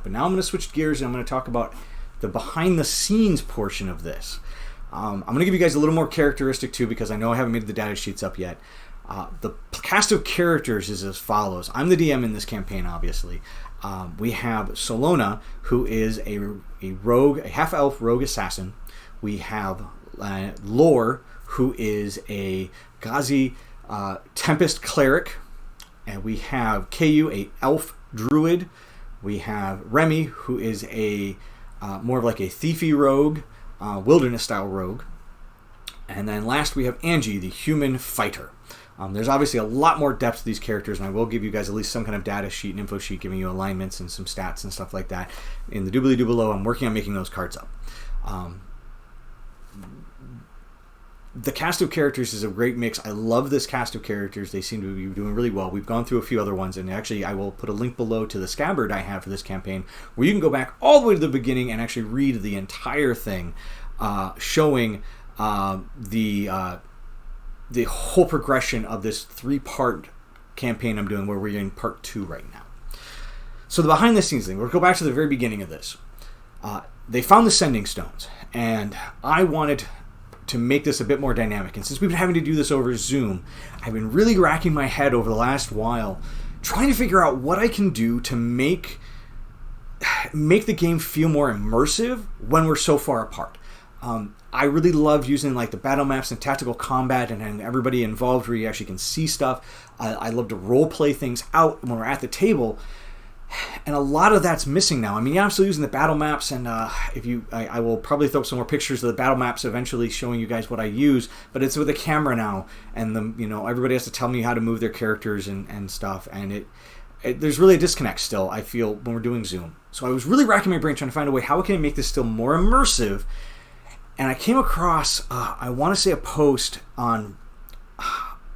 But now I'm going to switch gears and I'm going to talk about the behind-the-scenes portion of this. I'm going to give you guys a little more characteristic too, because I know I haven't made the data sheets up yet. The cast of characters is as follows. I'm the DM in this campaign, obviously. We have Solona, who is a rogue, a half-elf rogue assassin. We have Lore, who is a Ghazi Tempest cleric. And we have KU, a elf druid. We have Remy, who is a more of like a thiefy rogue, wilderness-style rogue. And then last we have Angie, the human fighter. There's obviously a lot more depth to these characters, and I will give you guys at least some kind of data sheet and info sheet giving you alignments and some stats and stuff like that. In the doobly-doo below, I'm working on making those cards up. The cast of characters is a great mix. I love this cast of characters. They seem to be doing really well. We've gone through a few other ones, and actually I will put a link below to the scabbard I have for this campaign, where you can go back all the way to the beginning and actually read the entire thing, showing the whole progression of this 3-part campaign I'm doing, where we're in part 2 right now. So the behind the scenes thing, we'll go back to the very beginning of this. They found the sending stones, and I wanted to make this a bit more dynamic. And since we've been having to do this over Zoom, I've been really racking my head over the last while, trying to figure out what I can do to make the game feel more immersive when we're so far apart. I really love using like the battle maps and tactical combat and everybody involved where you actually can see stuff. I love to role play things out when we're at the table, and a lot of that's missing now. I mean, yeah, I'm still using the battle maps, and I will probably throw up some more pictures of the battle maps eventually, showing you guys what I use. But it's with a camera now, and everybody has to tell me how to move their characters and stuff, and there's really a disconnect still, I feel, when we're doing Zoom. So I was really racking my brain trying to find a way, how can I make this still more immersive? And I came across, I want to say a post on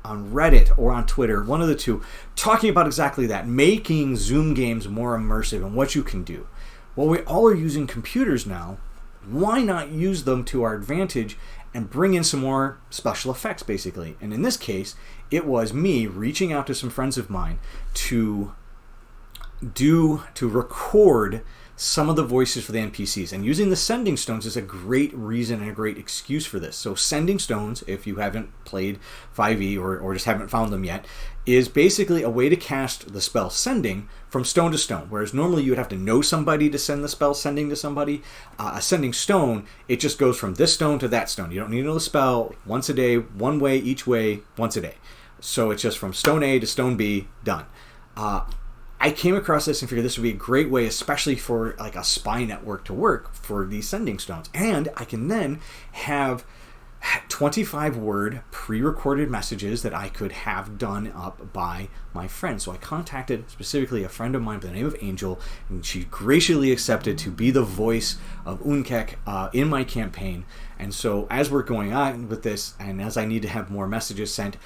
Reddit or on Twitter, one of the two, talking about exactly that, making Zoom games more immersive and what you can do. Well, we all are using computers now. Why not use them to our advantage and bring in some more special effects, basically? And in this case, it was me reaching out to some friends of mine to record some of the voices for the NPCs, and using the sending stones is a great reason and a great excuse for this. So sending stones, if you haven't played 5e or just haven't found them yet, is basically a way to cast the spell sending from stone to stone, whereas normally you would have to know somebody to send the spell sending to somebody. A sending stone, it just goes from this stone to that stone. You don't need to know the spell once a day, one way, each way, once a day. So it's just from stone A to stone B, done. I came across this and figured this would be a great way, especially for like a spy network, to work for these sending stones. And I can then have 25-word pre-recorded messages that I could have done up by my friend. So I contacted specifically a friend of mine by the name of Angel, and she graciously accepted to be the voice of Unkek in my campaign. And so as we're going on with this, and as I need to have more messages sent,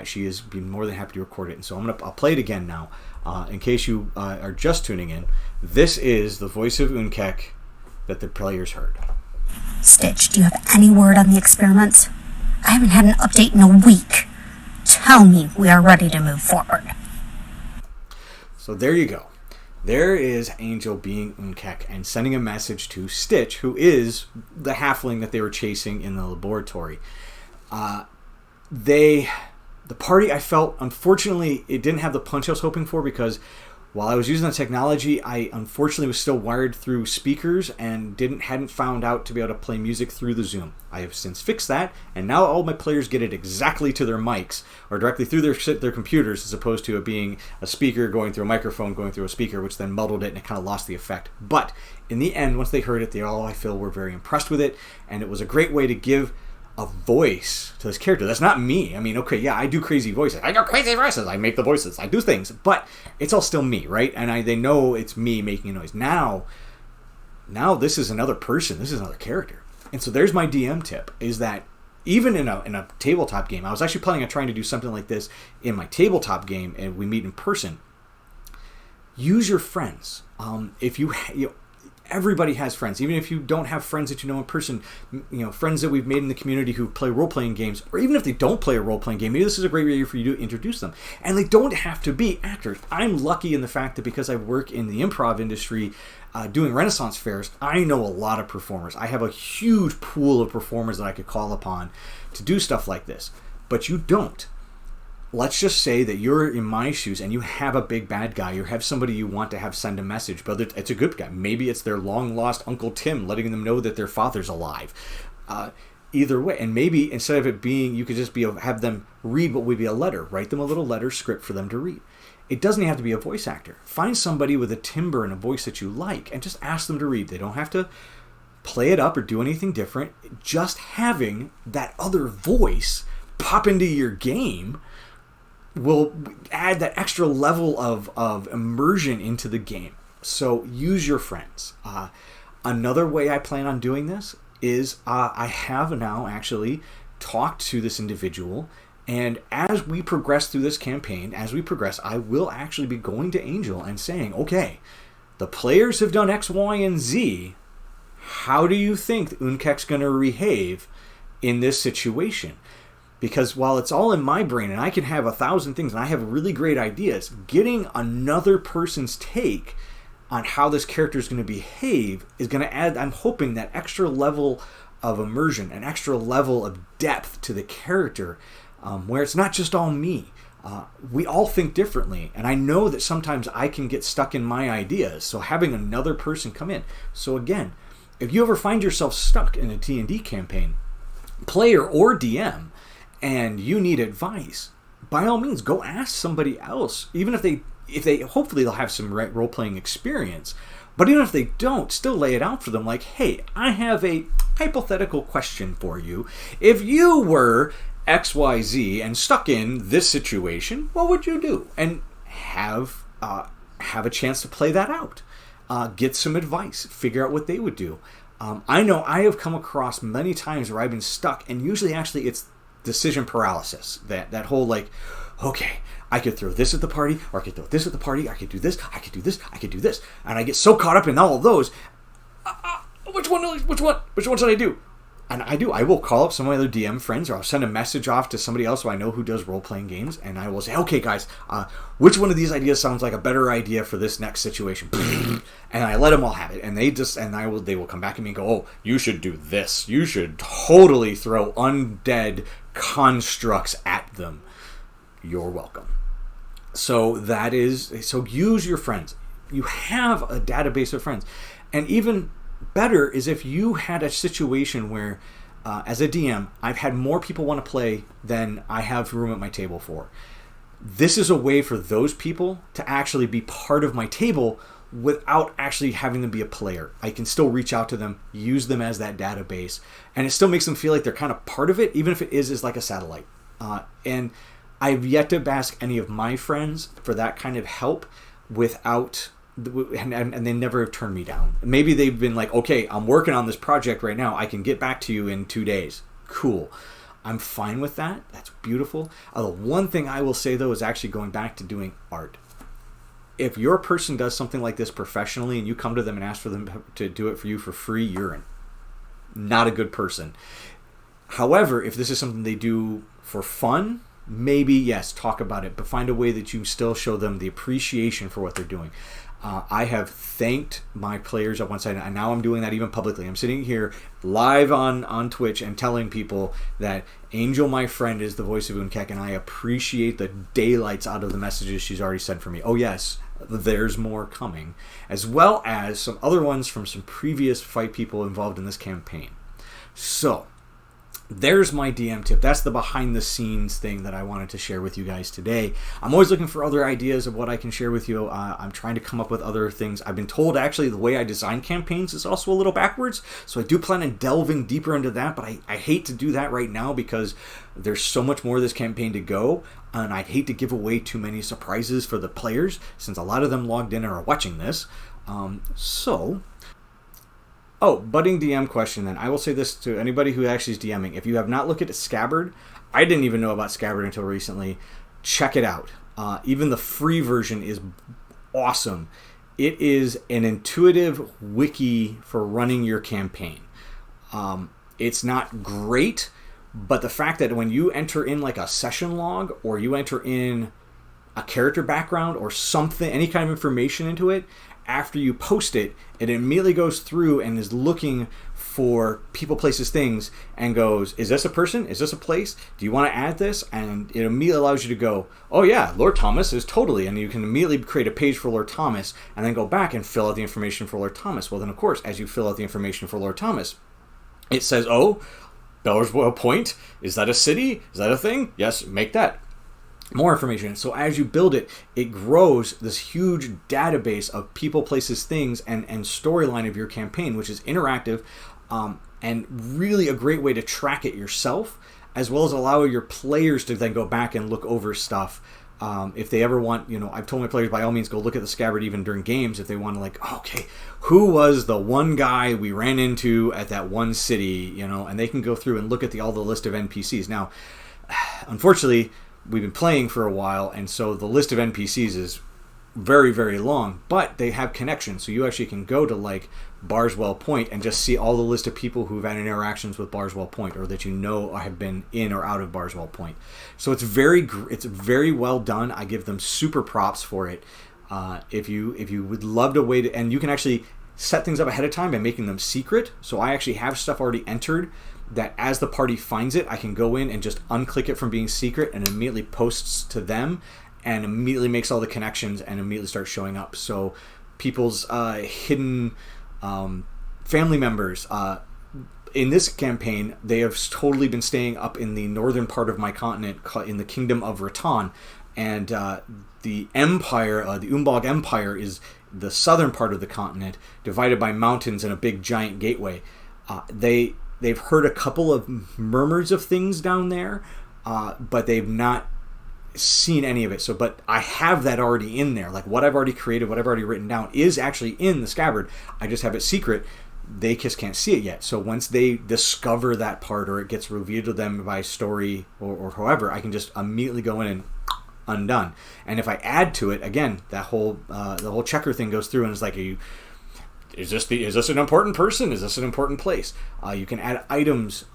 she has been more than happy to record it. And so I'll play it again now. In case you are just tuning in, this is the voice of Unkek that the players heard. Stitch, do you have any word on the experiments? I haven't had an update in a week. Tell me we are ready to move forward. So there you go. There is Angel being Unkek and sending a message to Stitch, who is the halfling that they were chasing in the laboratory. The party, I felt, unfortunately, it didn't have the punch I was hoping for, because while I was using the technology, I unfortunately was still wired through speakers and hadn't found out to be able to play music through the Zoom. I have since fixed that, and now all my players get it exactly to their mics, or directly through their computers, as opposed to it being a speaker going through a microphone going through a speaker, which then muddled it and it kind of lost the effect. But in the end, once they heard it, they all, I feel, were very impressed with it, and it was a great way to give a voice to this character. That's not me. I mean, okay, yeah, I do crazy voices. I do crazy voices. I make the voices. I do things. But it's all still me, right? And they know it's me making a noise. Now this is another person. This is another character. And so there's my DM tip, is that even in a tabletop game, I was actually planning on trying to do something like this in my tabletop game, and we meet in person. Use your friends. If you everybody has friends, even if you don't have friends that you know in person, friends that we've made in the community who play role-playing games, or even if they don't play a role-playing game, maybe this is a great way for you to introduce them. And they don't have to be actors. I'm lucky in the fact that because I work in the improv industry, doing Renaissance fairs, I know a lot of performers. I have a huge pool of performers that I could call upon to do stuff like this. But you don't. Let's just say that you're in my shoes and you have a big bad guy. You have somebody you want to have send a message, but it's a good guy. Maybe it's their long-lost Uncle Tim letting them know that their father's alive. Either way. And maybe instead of it being, you could just have them read what would be a letter. Write them a little letter script for them to read. It doesn't have to be a voice actor. Find somebody with a timbre and a voice that you like and just ask them to read. They don't have to play it up or do anything different. Just having that other voice pop into your game will add that extra level of immersion into the game. So use your friends. Another way I plan on doing this is I have now actually talked to this individual, and as we progress through this campaign, I will actually be going to Angel and saying, okay, the players have done X, Y, and Z. How do you think Unkek's going to behave in this situation? Because while it's all in my brain and I can have 1,000 things and I have really great ideas, getting another person's take on how this character is going to behave is going to add, I'm hoping, that extra level of immersion, an extra level of depth to the character, where it's not just all me. We all think differently, and I know that sometimes I can get stuck in my ideas, so having another person come in. So again, if you ever find yourself stuck in a D&D campaign, player or DM, and you need advice, by all means, go ask somebody else. Even if they hopefully they'll have some role-playing experience. But even if they don't, still lay it out for them. Like, hey, I have a hypothetical question for you. If you were XYZ and stuck in this situation, what would you do? And have a chance to play that out. Get some advice. Figure out what they would do. I know I have come across many times where I've been stuck, and usually actually it's decision paralysis. That whole like, okay, I could throw this at the party, or I could throw this at the party, I could do this, I could do this, I could do this, and I get so caught up in all of those. Which one should I do? And I will call up some of my other DM friends, or I'll send a message off to somebody else who I know who does role-playing games, and I will say, okay guys, which one of these ideas sounds like a better idea for this next situation? And I let them all have it, and they will come back to me and go, oh, you should do this. You should totally throw undead constructs at them. You're welcome. So use your friends. You have a database of friends. And even better is if you had a situation where, as a DM, I've had more people want to play than I have room at my table for. This is a way for those people to actually be part of my table without actually having them be a player. I can still reach out to them, use them as that database, and it still makes them feel like they're kind of part of it, even if it is like a satellite. And I've yet to ask any of my friends for that kind of help without... And they never have turned me down. Maybe they've been like, okay, I'm working on this project right now. I can get back to you in 2 days. Cool. I'm fine with that. That's beautiful. The one thing I will say, though, is actually going back to doing art. If your person does something like this professionally and you come to them and ask for them to do it for you for free, you're not a good person. However, if this is something they do for fun, maybe, yes, talk about it, but find a way that you still show them the appreciation for what they're doing. I have thanked my players at one side, and now I'm doing that even publicly. I'm sitting here live on Twitch and telling people that Angel, my friend, is the voice of Unkek, and I appreciate the daylights out of the messages she's already sent for me. Oh, yes, there's more coming, as well as some other ones from some previous fight people involved in this campaign. So, there's my DM tip. That's the behind-the-scenes thing that I wanted to share with you guys today. I'm always looking for other ideas of what I can share with you. I'm trying to come up with other things. I've been told, actually, the way I design campaigns is also a little backwards, so I do plan on delving deeper into that, but I hate to do that right now because there's so much more of this campaign to go, and I'd hate to give away too many surprises for the players, since a lot of them logged in and are watching this. Budding DM question then. I will say this to anybody who actually is DMing. If you have not looked at Scabbard, I didn't even know about Scabbard until recently. Check it out. Even the free version is awesome. it is an intuitive wiki for running your campaign. It's not great, but the fact that when you enter in like a session log or you enter in a character background or something, any kind of information into it, after you post it, it immediately goes through and is looking for people, places, things, and goes, is this a person? Is this a place? Do you want to add this? And it immediately allows you to go, oh yeah, Lord Thomas is totally, and you can immediately create a page for Lord Thomas and then go back and fill out the information for Lord Thomas. Well then, of course, as you fill out the information for Lord Thomas, it says, oh, Bereswell Point, is that a city? Is that a thing? Yes, make that. More information. So as you build it, it grows this huge database of people, places, things, and storyline of your campaign, which is interactive and really a great way to track it yourself, as well as allow your players to then go back and look over stuff. If they ever want, I've told my players by all means go look at the scabbard even during games if they want to, like, okay, who was the one guy we ran into at that one city, and they can go through and look at all the list of NPCs. Now, unfortunately, we've been playing for a while, and so the list of NPCs is very, very long, but they have connections. So you actually can go to like Bereswell Point and just see all the list of people who've had interactions with Bereswell Point, or that have been in or out of Bereswell Point. So it's very well done. I give them super props for it. If you would love to wait, and you can actually set things up ahead of time by making them secret. So I actually have stuff already entered that as the party finds it, I can go in and just unclick it from being secret and immediately posts to them and immediately makes all the connections and immediately starts showing up. So people's hidden family members, in this campaign, they have totally been staying up in the northern part of my continent in the Kingdom of Rattan, and the Empire, the Umbog Empire, is the southern part of the continent, divided by mountains and a big giant gateway. They've heard a couple of murmurs of things down there, but they've not seen any of it. So, but I have that already in there. Like what I've already created, what I've already written down is actually in the scabbard. I just have it secret. They just can't see it yet. So once they discover that part, or it gets revealed to them by story or however, I can just immediately go in and undone. And if I add to it, again, that whole the whole checker thing goes through and it's like, is this an important person? Is this an important place? You can add items.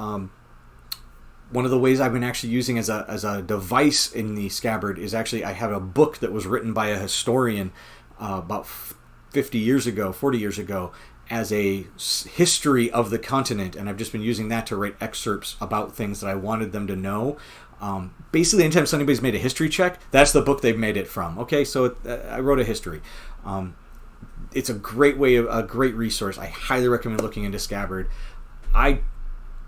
One of the ways I've been actually using as a device in the scabbard is actually I have a book that was written by a historian about 40 years ago, as a history of the continent, and I've just been using that to write excerpts about things that I wanted them to know. Basically, anytime somebody's made a history check, that's the book they've made it from. Okay, so I wrote a history. It's a great way, a great resource. I highly recommend looking into Scabbard.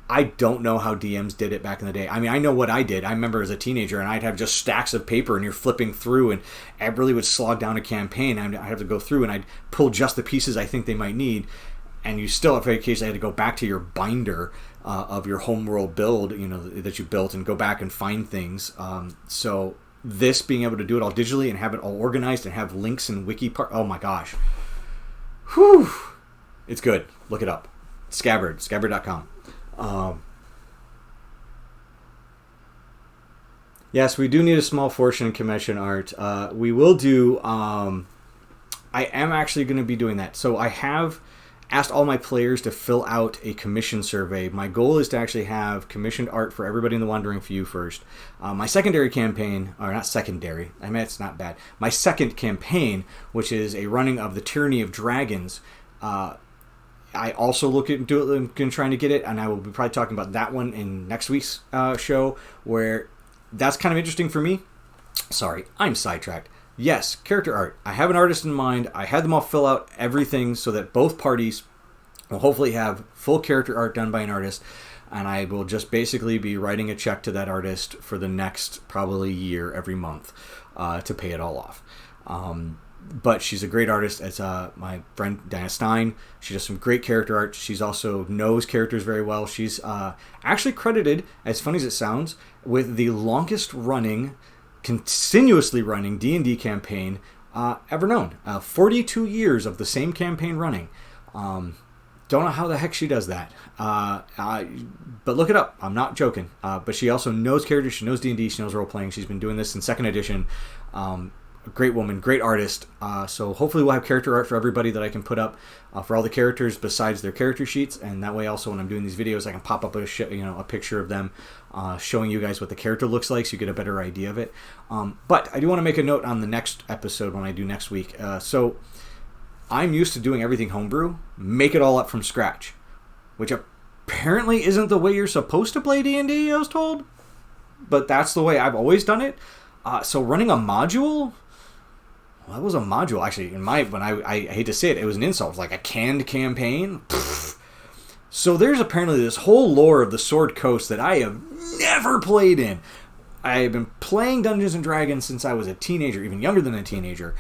I don't know how DMs did it back in the day. I mean, I know what I did. I remember as a teenager, and I'd have just stacks of paper, and you're flipping through, and I really would slog down a campaign. I'd have to go through, and I'd pull just the pieces I think they might need, and you still, if occasionally, had to go back to your binder of your homeworld build, that you built, and go back and find things. So this being able to do it all digitally and have it all organized and have links and wiki oh my gosh. Whew. It's good. Look it up. Scabbard.com. Yes, we do need a small fortune in commission art. We will do... I am actually going to be doing that. So I have asked all my players to fill out a commission survey. My goal is to actually have commissioned art for everybody in the Wandering Few first. My secondary campaign, or not secondary, I mean, it's not bad. My second campaign, which is a running of the Tyranny of Dragons, I also look into it and trying to get it, and I will be probably talking about that one in next week's show, where that's kind of interesting for me. Sorry, I'm sidetracked. Yes, character art. I have an artist in mind. I had them all fill out everything so that both parties will hopefully have full character art done by an artist, and I will just basically be writing a check to that artist for the next probably year every month to pay it all off. But she's a great artist. It's my friend Diana Stein. She does some great character art. She's also knows characters very well. She's actually credited, as funny as it sounds, with the longest running, continuously running D&D campaign ever known. 42 years of the same campaign running. Don't know how the heck she does that. But look it up. I'm not joking. But she also knows characters. She knows D&D. She knows role-playing. She's been doing this in 2nd edition. a great woman, great artist. So hopefully we'll have character art for everybody that I can put up for all the characters besides their character sheets. And that way also when I'm doing these videos, I can pop up a picture of them showing you guys what the character looks like so you get a better idea of it. But I do want to make a note on the next episode when I do next week. So I'm used to doing everything homebrew, make it all up from scratch, which apparently isn't the way you're supposed to play D&D, I was told. But that's the way I've always done it. So running a module, well, that was a module actually. I hate to say it, it was an insult. It was like a canned campaign. Pfft. So there's apparently this whole lore of the Sword Coast that I have never played in. I have been playing Dungeons and Dragons since I was a teenager, even younger than a teenager.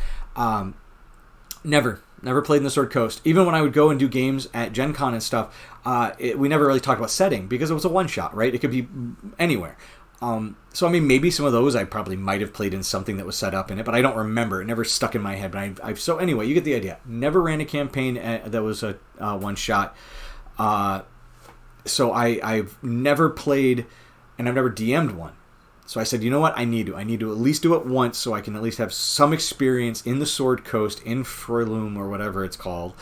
Never played in the Sword Coast. Even when I would go and do games at Gen Con and stuff, we never really talked about setting because it was a one-shot, right? It could be anywhere. So, I mean, maybe some of those I probably might have played in something that was set up in it, but I don't remember. It never stuck in my head. But so anyway, you get the idea. Never ran a campaign that was a one-shot. So I've never played, and I've never DM'd one. So I said, you know what? I need to at least do it once so I can at least have some experience in the Sword Coast, in Frelum, or whatever it's called.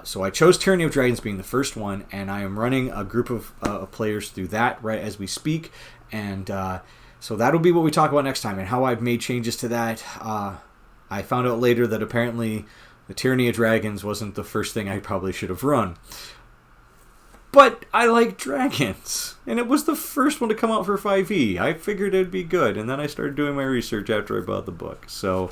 So I chose Tyranny of Dragons being the first one, and I am running a group of players through that right as we speak. And so that'll be what we talk about next time, and how I've made changes to that. I found out later that apparently the Tyranny of Dragons wasn't the first thing I probably should have run. But I like dragons, and it was the first one to come out for 5e. I figured it'd be good, and then I started doing my research after I bought the book. So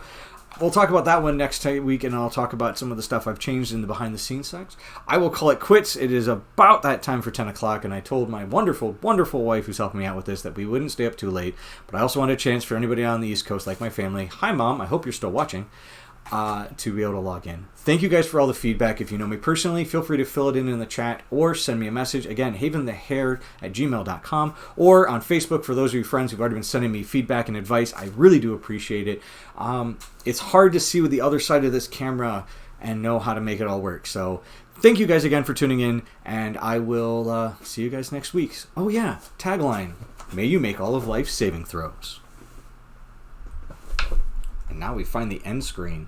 we'll talk about that one next week, and I'll talk about some of the stuff I've changed in the behind-the-scenes sections. I will call it quits. It is about that time for 10 o'clock, and I told my wonderful, wonderful wife who's helping me out with this that we wouldn't stay up too late. But I also wanted a chance for anybody on the East Coast, like my family. Hi, Mom. I hope you're still watching. To be able to log in. Thank you guys for all the feedback. If you know me personally, feel free to fill it in the chat or send me a message. Again, haventhehare@gmail.com, or on Facebook for those of you friends who've already been sending me feedback and advice. I really do appreciate it. It's hard to see with the other side of this camera and know how to make it all work. So thank you guys again for tuning in, and I will see you guys next week. Oh yeah, tagline. May you make all of life's saving throws. And now we find the end screen.